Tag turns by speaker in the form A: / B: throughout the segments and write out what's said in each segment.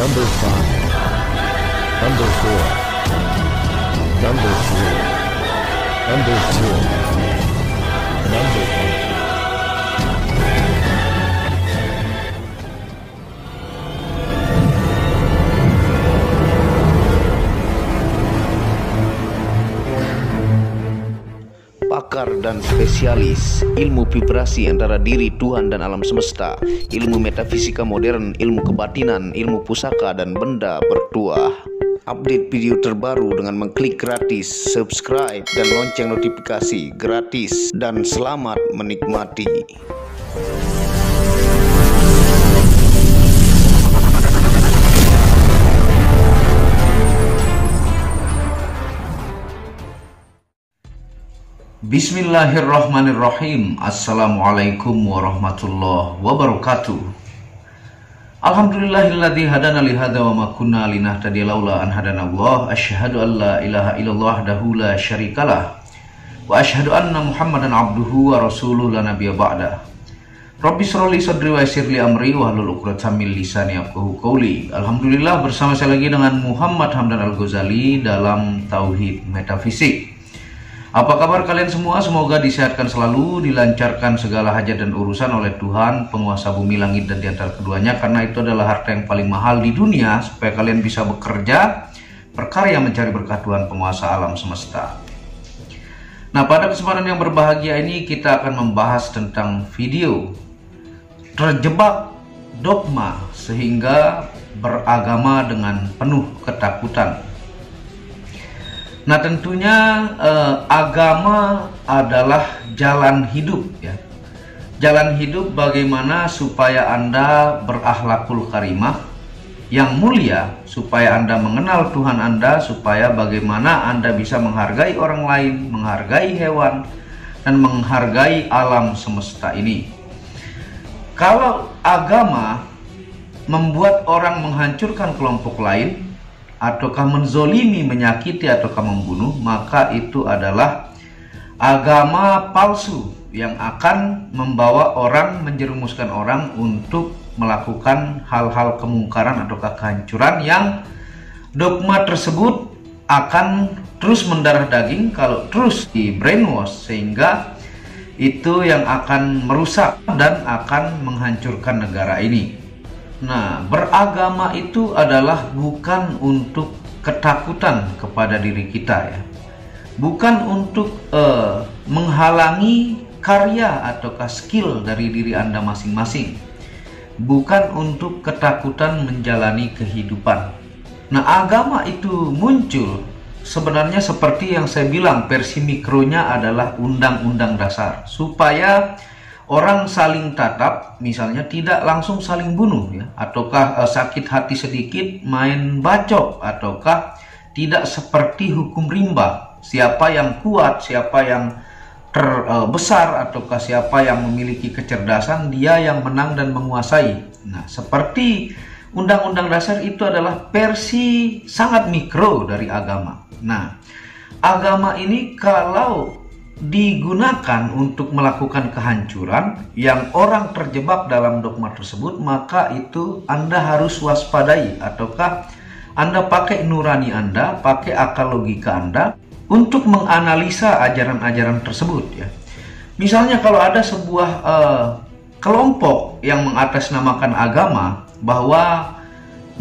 A: Number 5. Number 4. Number 3. Number 2. Number 1.
B: Pakar dan spesialis ilmu vibrasi antara diri Tuhan dan alam semesta, ilmu metafisika modern, ilmu kebatinan, ilmu pusaka dan benda bertuah. Update video terbaru dengan mengklik gratis, subscribe dan lonceng notifikasi gratis, dan selamat menikmati.
C: Bismillahirrahmanirrahim. Assalamualaikum warahmatullahi wabarakatuh. Alhamdulillahilladzi hadana li hadza wa ma kunna linahtadiya laula an hadanallah. Asyhadu an la ilaha illallah wahdahu la syarikalah wa asyhadu anna Muhammadan abduhu wa rasuluhu la nabiyya ba'da. Rabbi shrah li sadri wa yassir li amri wahlul 'uqdatam min lisani yafqahu qawli. Alhamdulillah, bersama saya lagi dengan Muhammad Hamdan Al-Ghazali dalam Tauhid Metafisik. Apa kabar kalian semua? Semoga disehatkan selalu, dilancarkan segala hajat dan urusan oleh Tuhan, penguasa bumi, langit, dan di antara keduanya, karena itu adalah harta yang paling mahal di dunia, supaya kalian bisa bekerja, berkarya mencari berkah Tuhan, penguasa alam semesta. Nah, pada kesempatan yang berbahagia ini kita akan membahas tentang video terjebak dogma sehingga beragama dengan penuh ketakutan. Nah, tentunya agama adalah jalan hidup, ya. Jalan hidup bagaimana supaya Anda berakhlakul karimah yang mulia, supaya Anda mengenal Tuhan Anda, supaya bagaimana Anda bisa menghargai orang lain, menghargai hewan, dan menghargai alam semesta ini. Kalau agama membuat orang menghancurkan kelompok lain, ataukah menzolimi, menyakiti, ataukah membunuh, maka itu adalah agama palsu yang akan membawa orang, menjerumuskan orang untuk melakukan hal-hal kemungkaran ataukah kehancuran, yang dogma tersebut akan terus mendarah daging kalau terus di brainwash, sehingga itu yang akan merusak dan akan menghancurkan negara ini. Nah, beragama itu adalah bukan untuk ketakutan kepada diri kita, ya. Bukan untuk menghalangi karya ataukah skill dari diri Anda masing-masing. Bukan untuk ketakutan menjalani kehidupan. Nah, agama itu muncul sebenarnya seperti yang saya bilang, versi mikronya adalah undang-undang dasar, supaya orang saling tatap, misalnya tidak langsung saling bunuh, ya, ataukah sakit hati sedikit main bacok, ataukah tidak seperti hukum rimba, siapa yang kuat, siapa yang terbesar, ataukah siapa yang memiliki kecerdasan, dia yang menang dan menguasai. Nah, seperti undang-undang dasar itu adalah versi sangat mikro dari agama. Nah, agama ini kalau digunakan untuk melakukan kehancuran yang orang terjebak dalam dogma tersebut, maka itu Anda harus waspadai, ataukah Anda pakai nurani Anda, pakai akal logika Anda untuk menganalisa ajaran-ajaran tersebut, ya. Misalnya kalau ada sebuah kelompok yang mengatasnamakan agama bahwa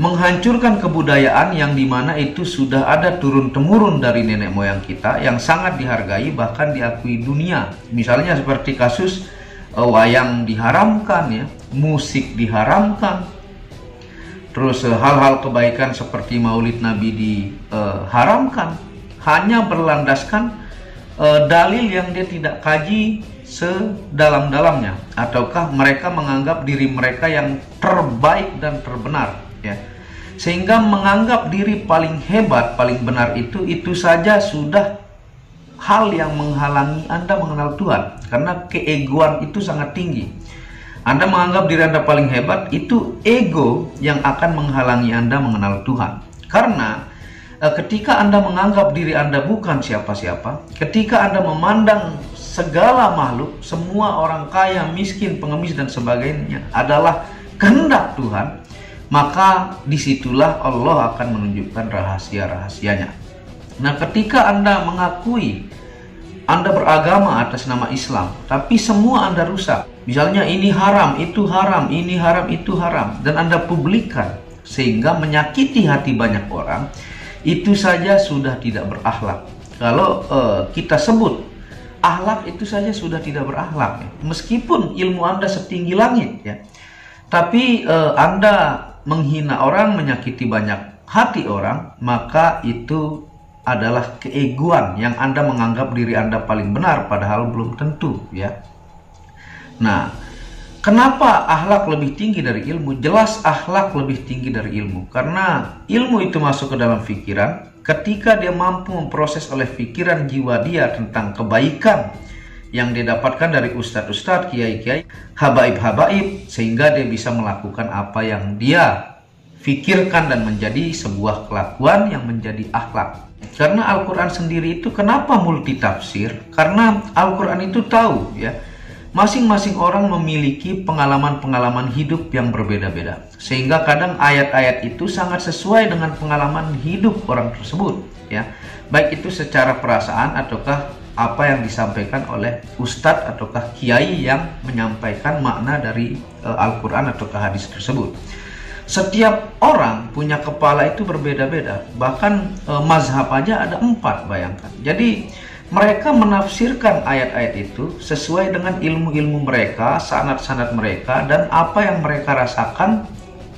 C: menghancurkan kebudayaan yang dimana itu sudah ada turun-temurun dari nenek moyang kita, yang sangat dihargai bahkan diakui dunia. Misalnya seperti kasus wayang diharamkan, ya, musik diharamkan, terus hal-hal kebaikan seperti maulid nabi diharamkan, hanya berlandaskan dalil yang dia tidak kaji sedalam-dalamnya, ataukah mereka menganggap diri mereka yang terbaik dan terbenar, ya. Sehingga menganggap diri paling hebat, paling benar itu saja sudah hal yang menghalangi Anda mengenal Tuhan, karena keegoan itu sangat tinggi. Anda menganggap diri Anda paling hebat, itu ego yang akan menghalangi Anda mengenal Tuhan. Karena ketika Anda menganggap diri Anda bukan siapa-siapa, ketika Anda memandang segala makhluk, semua orang kaya, miskin, pengemis dan sebagainya adalah kehendak Tuhan, maka disitulah Allah akan menunjukkan rahasia-rahasianya. Nah, ketika Anda mengakui Anda beragama atas nama Islam, tapi semua Anda rusak, misalnya ini haram, itu haram, ini haram, itu haram, dan Anda publikkan sehingga menyakiti hati banyak orang, itu saja sudah tidak berakhlak. Kalau kita sebut akhlak, itu saja sudah tidak berakhlak, ya. Meskipun ilmu Anda setinggi langit, ya, tapi Anda menghina orang, menyakiti banyak hati orang, maka itu adalah keegoan yang Anda menganggap diri Anda paling benar, padahal belum tentu, ya. Nah, kenapa akhlak lebih tinggi dari ilmu? Jelas akhlak lebih tinggi dari ilmu, karena ilmu itu masuk ke dalam pikiran. Ketika dia mampu memproses oleh pikiran jiwa dia tentang kebaikan yang dia dapatkan dari ustadz-ustadz, kiai-kiai, habaib-habaib, sehingga dia bisa melakukan apa yang dia pikirkan dan menjadi sebuah kelakuan yang menjadi akhlak. Karena Al-Quran sendiri itu kenapa multitafsir? Karena Al-Quran itu tahu, ya, masing-masing orang memiliki pengalaman-pengalaman hidup yang berbeda-beda, sehingga kadang ayat-ayat itu sangat sesuai dengan pengalaman hidup orang tersebut, ya, baik itu secara perasaan ataukah apa yang disampaikan oleh ustadz ataukah kiai yang menyampaikan makna dari Al-Quran ataukah hadis tersebut. Setiap orang punya kepala itu berbeda-beda, bahkan mazhab aja ada 4, bayangkan. Jadi mereka menafsirkan ayat-ayat itu sesuai dengan ilmu-ilmu mereka, sanad-sanad mereka, dan apa yang mereka rasakan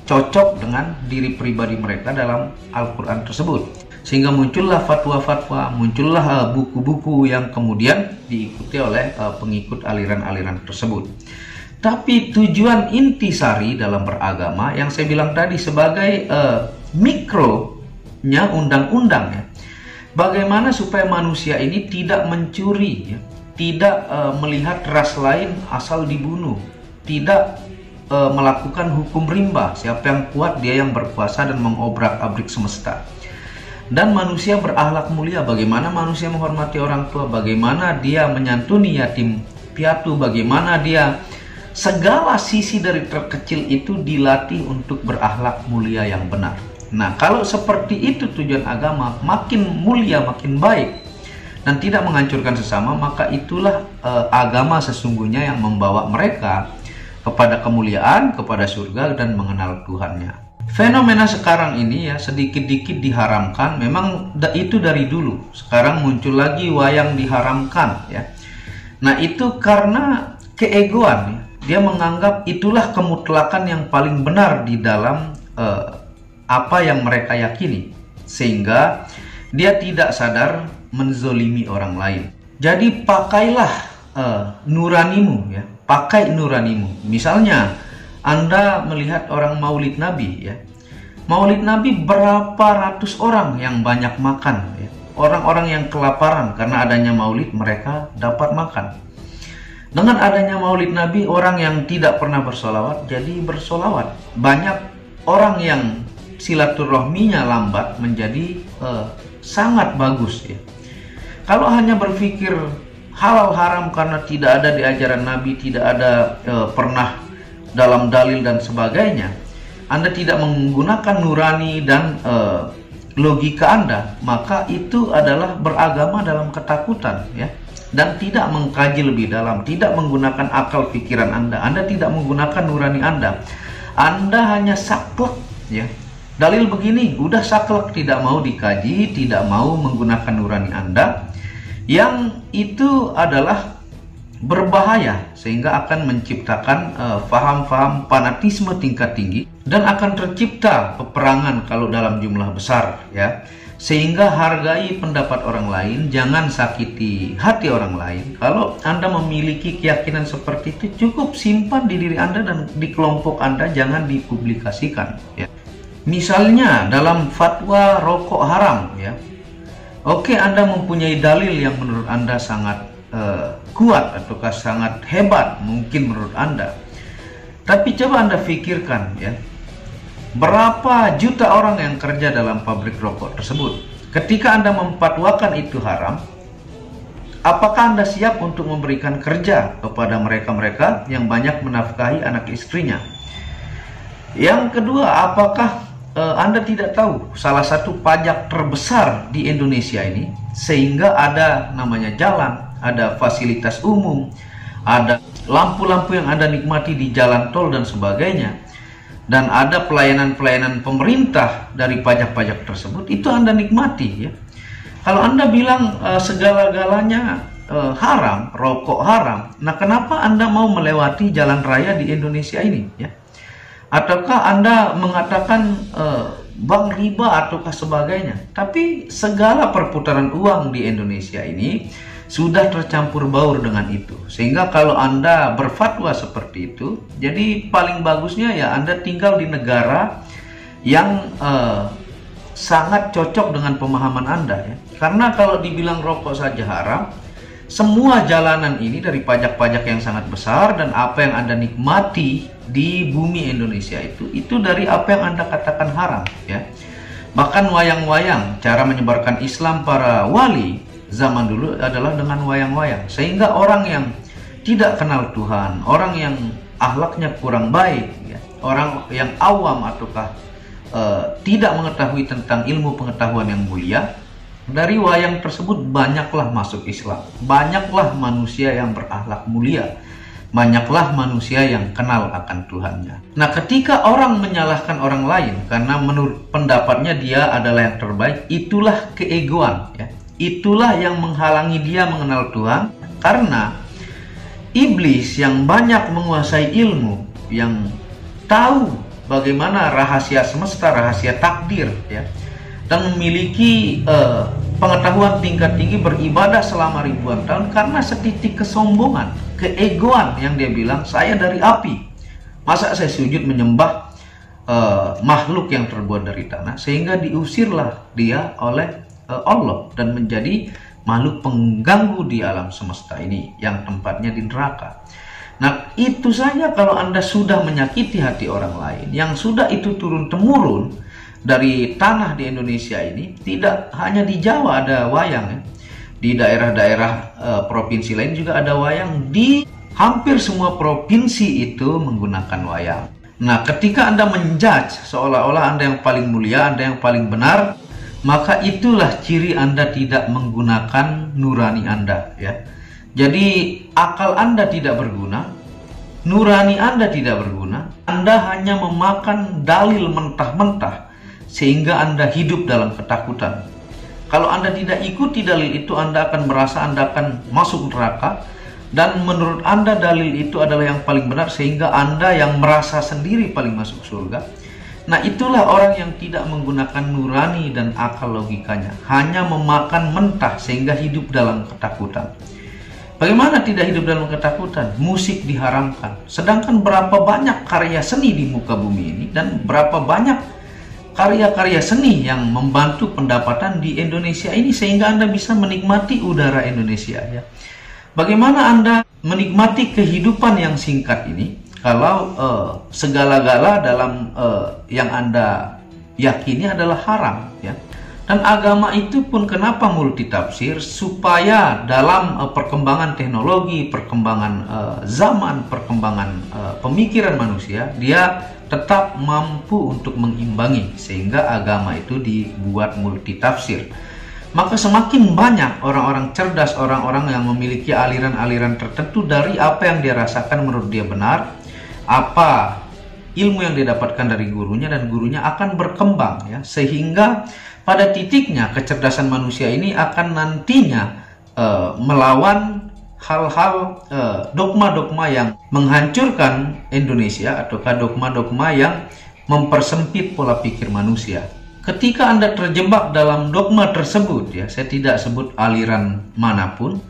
C: cocok dengan diri pribadi mereka dalam Al-Quran tersebut. Sehingga muncullah fatwa-fatwa, muncullah buku-buku yang kemudian diikuti oleh pengikut aliran-aliran tersebut. Tapi tujuan intisari dalam beragama yang saya bilang tadi sebagai mikronya undang-undang, ya. Bagaimana supaya manusia ini tidak mencuri, ya, tidak melihat ras lain asal dibunuh, tidak melakukan hukum rimba, siapa yang kuat dia yang berkuasa dan mengobrak-abrik semesta. Dan manusia berakhlak mulia, bagaimana manusia menghormati orang tua, bagaimana dia menyantuni yatim piatu, bagaimana dia segala sisi dari terkecil itu dilatih untuk berakhlak mulia yang benar. Nah, kalau seperti itu tujuan agama, makin mulia, makin baik, dan tidak menghancurkan sesama, maka itulah agama sesungguhnya yang membawa mereka kepada kemuliaan, kepada surga, dan mengenal Tuhannya. Fenomena sekarang ini, ya, sedikit-dikit diharamkan, memang itu dari dulu. Sekarang muncul lagi wayang diharamkan, ya. Nah, itu karena keegoan, ya. Dia menganggap itulah kemutlakan yang paling benar di dalam apa yang mereka yakini, sehingga dia tidak sadar menzolimi orang lain. Jadi pakailah nuranimu, ya, pakai nuranimu. Misalnya Anda melihat orang maulid Nabi, ya, maulid Nabi berapa ratus orang yang banyak makan, ya. Orang-orang yang kelaparan karena adanya maulid mereka dapat makan. Dengan adanya maulid Nabi, orang yang tidak pernah bersolawat jadi bersolawat. Banyak orang yang silaturahminya lambat menjadi sangat bagus, ya. Kalau hanya berpikir halal haram karena tidak ada di ajaran Nabi, tidak ada pernah dalam dalil dan sebagainya, Anda tidak menggunakan nurani dan logika Anda, maka itu adalah beragama dalam ketakutan, ya. Dan tidak mengkaji lebih dalam, tidak menggunakan akal pikiran Anda. Anda tidak menggunakan nurani Anda. Anda hanya saklek, ya. Dalil begini, udah saklek, tidak mau dikaji, tidak mau menggunakan nurani Anda. Yang itu adalah berbahaya, sehingga akan menciptakan faham-faham fanatisme tingkat tinggi, dan akan tercipta peperangan kalau dalam jumlah besar, ya. Sehingga hargai pendapat orang lain, jangan sakiti hati orang lain. Kalau Anda memiliki keyakinan seperti itu, cukup simpan di diri Anda dan di kelompok Anda, jangan dipublikasikan, ya. Misalnya dalam fatwa rokok haram, ya. Oke, Anda mempunyai dalil yang menurut Anda sangat kuat ataukah sangat hebat mungkin menurut Anda. Tapi coba Anda pikirkan, ya. Berapa juta orang yang kerja dalam pabrik rokok tersebut? Ketika Anda memfatwakan itu haram, apakah Anda siap untuk memberikan kerja kepada mereka-mereka yang banyak menafkahi anak istrinya? Yang kedua, apakah Anda tidak tahu salah satu pajak terbesar di Indonesia ini, sehingga ada namanya jalan, ada fasilitas umum, ada lampu-lampu yang Anda nikmati di jalan tol dan sebagainya, dan ada pelayanan-pelayanan pemerintah dari pajak-pajak tersebut, itu Anda nikmati ya. Kalau Anda bilang segala-galanya haram, rokok haram, nah kenapa Anda mau melewati jalan raya di Indonesia ini ya? Ataukah Anda mengatakan bank riba ataukah sebagainya? Tapi segala perputaran uang di Indonesia ini sudah tercampur baur dengan itu. Sehingga kalau Anda berfatwa seperti itu, jadi paling bagusnya ya Anda tinggal di negara yang sangat cocok dengan pemahaman Anda ya. Karena kalau dibilang rokok saja haram, semua jalanan ini dari pajak-pajak yang sangat besar dan apa yang Anda nikmati di bumi Indonesia itu dari apa yang Anda katakan haram ya. Bahkan wayang-wayang, cara menyebarkan Islam para wali zaman dulu adalah dengan wayang-wayang, sehingga orang yang tidak kenal Tuhan, orang yang akhlaknya kurang baik ya, orang yang awam ataukah tidak mengetahui tentang ilmu pengetahuan yang mulia, dari wayang tersebut banyaklah masuk Islam, banyaklah manusia yang berakhlak mulia, banyaklah manusia yang kenal akan Tuhannya. Nah, ketika orang menyalahkan orang lain karena menurut pendapatnya dia adalah yang terbaik, itulah keegoan ya. Itulah yang menghalangi dia mengenal Tuhan, karena iblis yang banyak menguasai ilmu, yang tahu bagaimana rahasia semesta, rahasia takdir ya, dan memiliki pengetahuan tingkat tinggi, beribadah selama ribuan tahun, karena setitik kesombongan, keegoan yang dia bilang, saya dari api, masa saya sujud menyembah makhluk yang terbuat dari tanah, sehingga diusirlah dia oleh Allah dan menjadi makhluk pengganggu di alam semesta ini yang tempatnya di neraka. Nah, itu saja kalau Anda sudah menyakiti hati orang lain, yang sudah itu turun-temurun dari tanah di Indonesia ini. Tidak hanya di Jawa ada wayang ya. Di daerah-daerah provinsi lain juga ada wayang. Di hampir semua provinsi itu menggunakan wayang. Nah, ketika Anda menjudge seolah-olah Anda yang paling mulia, Anda yang paling benar, maka itulah ciri Anda tidak menggunakan nurani Anda ya. Jadi akal Anda tidak berguna, nurani Anda tidak berguna, Anda hanya memakan dalil mentah-mentah sehingga Anda hidup dalam ketakutan. Kalau Anda tidak ikuti dalil itu, Anda akan merasa Anda akan masuk neraka, dan menurut Anda dalil itu adalah yang paling benar sehingga Anda yang merasa sendiri paling masuk surga. Nah, itulah orang yang tidak menggunakan nurani dan akal logikanya, hanya memakan mentah sehingga hidup dalam ketakutan. Bagaimana tidak hidup dalam ketakutan? Musik diharamkan. Sedangkan berapa banyak karya seni di muka bumi ini, dan berapa banyak karya-karya seni yang membantu pendapatan di Indonesia ini sehingga Anda bisa menikmati udara Indonesia ya. Bagaimana Anda menikmati kehidupan yang singkat ini kalau segala-gala dalam yang Anda yakini adalah haram ya. Dan agama itu pun kenapa multitafsir? Supaya dalam perkembangan teknologi, perkembangan zaman, perkembangan pemikiran manusia, dia tetap mampu untuk mengimbangi, sehingga agama itu dibuat multitafsir. Maka semakin banyak orang-orang cerdas, orang-orang yang memiliki aliran-aliran tertentu dari apa yang dia rasakan menurut dia benar, apa ilmu yang dia dapatkan dari gurunya, dan gurunya akan berkembang ya, sehingga pada titiknya kecerdasan manusia ini akan nantinya melawan hal-hal dogma-dogma yang menghancurkan Indonesia, ataukah dogma-dogma yang mempersempit pola pikir manusia. Ketika Anda terjebak dalam dogma tersebut ya, saya tidak sebut aliran manapun,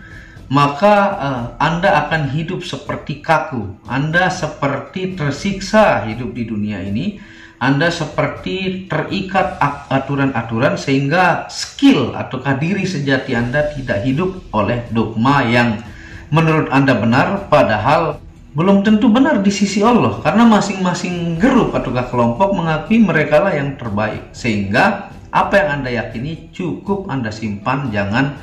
C: maka Anda akan hidup seperti kaku. Anda seperti tersiksa hidup di dunia ini. Anda seperti terikat aturan-aturan sehingga skill ataukah diri sejati Anda tidak hidup oleh dogma yang menurut Anda benar, padahal belum tentu benar di sisi Allah, karena masing-masing grup ataukah kelompok mengakui mereka lah yang terbaik. Sehingga apa yang Anda yakini cukup Anda simpan, jangan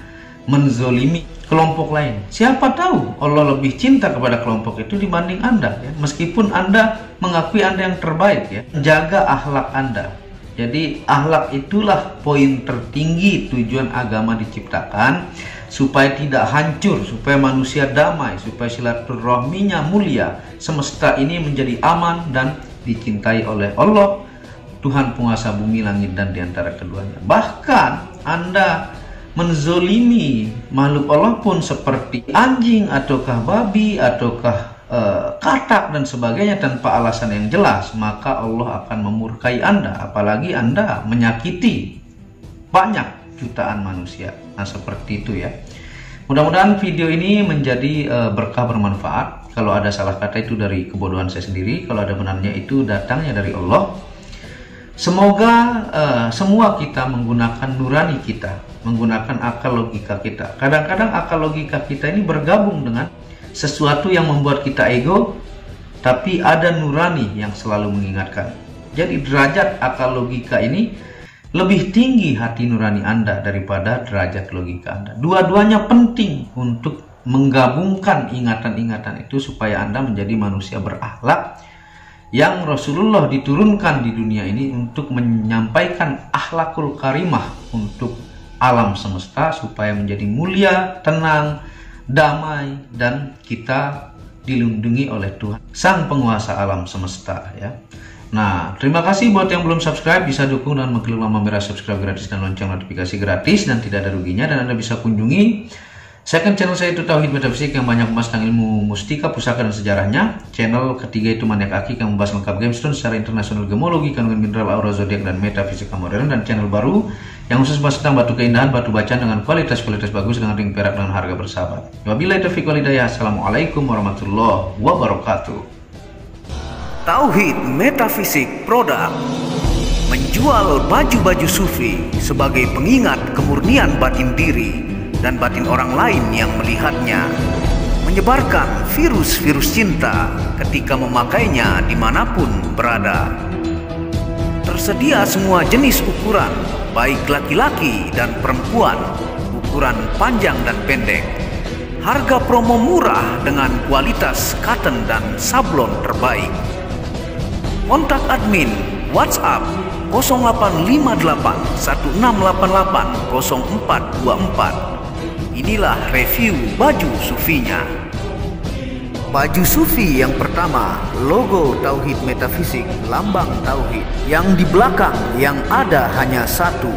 C: menzolimi kelompok lain. Siapa tahu Allah lebih cinta kepada kelompok itu dibanding Anda, ya. Meskipun Anda mengakui Anda yang terbaik, ya. Jaga akhlak Anda. Jadi akhlak itulah poin tertinggi tujuan agama diciptakan, supaya tidak hancur, supaya manusia damai, supaya silaturahminya mulia, semesta ini menjadi aman dan dicintai oleh Allah, Tuhan penguasa bumi, langit, dan diantara keduanya. Bahkan Anda menzolimi makhluk Allah pun seperti anjing ataukah babi ataukah katak dan sebagainya tanpa alasan yang jelas, maka Allah akan memurkai Anda. Apalagi Anda menyakiti banyak jutaan manusia. Nah, seperti itu ya. Mudah-mudahan video ini menjadi berkah, bermanfaat. Kalau ada salah kata itu dari kebodohan saya sendiri, kalau ada benarnya itu datangnya dari Allah. Semoga semua kita menggunakan nurani kita, menggunakan akal logika kita. Kadang-kadang akal logika kita ini bergabung dengan sesuatu yang membuat kita ego, tapi ada nurani yang selalu mengingatkan. Jadi derajat akal logika ini lebih tinggi hati nurani Anda daripada derajat logika Anda. Dua-duanya penting untuk menggabungkan ingatan-ingatan itu supaya Anda menjadi manusia berakhlak yang Rasulullah diturunkan di dunia ini untuk menyampaikan akhlakul karimah untuk alam semesta supaya menjadi mulia, tenang, damai, dan kita dilindungi oleh Tuhan Sang Penguasa alam semesta, ya. Nah, terima kasih buat yang belum subscribe, bisa dukung dan mengklik tombol merah subscribe gratis dan lonceng notifikasi gratis dan tidak ada ruginya. Dan Anda bisa kunjungi second channel saya itu Tauhid Metafisik yang banyak membahas tentang ilmu mustika, pusaka, dan sejarahnya. Channel ketiga itu Maniak Akik yang membahas lengkap gemstone secara internasional, gemologi, kandungan mineral, aura zodiak, dan metafisika modern. Dan channel baru yang khusus bahas tentang batu keindahan, batu bacaan dengan kualitas bagus dengan ring perak dengan harga bersahabat. Wabillahi taufiq wal hidayah. Assalamualaikum warahmatullahi wabarakatuh.
D: Tauhid Metafisik Produk menjual baju-baju sufi sebagai pengingat kemurnian batin diri dan batin orang lain yang melihatnya, menyebarkan virus-virus cinta ketika memakainya dimanapun berada. Tersedia semua jenis ukuran, baik laki-laki dan perempuan, ukuran panjang dan pendek. Harga promo murah dengan kualitas cotton dan sablon terbaik. Kontak admin WhatsApp 0858 1688 0424. Inilah review baju sufinya. Baju sufi yang pertama, logo Tauhid Metafisik, lambang Tauhid. Yang di belakang yang ada hanya satu.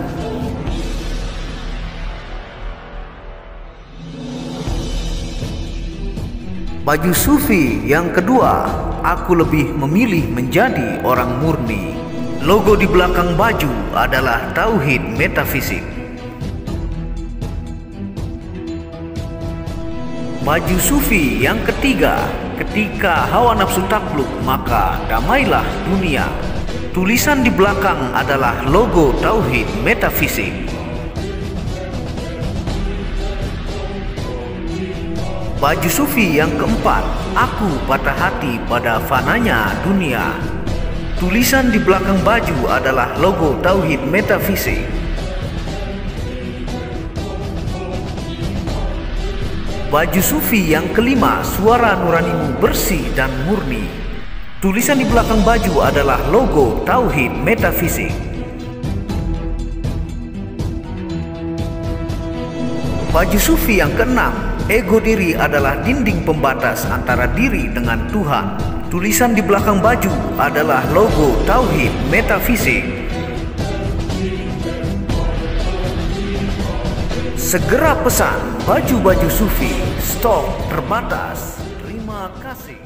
D: Baju sufi yang kedua, aku lebih memilih menjadi orang murni. Logo di belakang baju adalah Tauhid Metafisik. Baju sufi yang ketiga, ketika hawa nafsu takluk maka damailah dunia. Tulisan di belakang adalah logo Tauhid Metafisik. Baju sufi yang keempat, aku patah hati pada fananya dunia. Tulisan di belakang baju adalah logo Tauhid Metafisik. Baju sufi yang kelima, suara nuranimu bersih dan murni. Tulisan di belakang baju adalah logo Tauhid Metafisik. Baju sufi yang keenam, ego diri adalah dinding pembatas antara diri dengan Tuhan. Tulisan di belakang baju adalah logo Tauhid Metafisik. Segera pesan baju-baju sufi, stok terbatas. Terima kasih.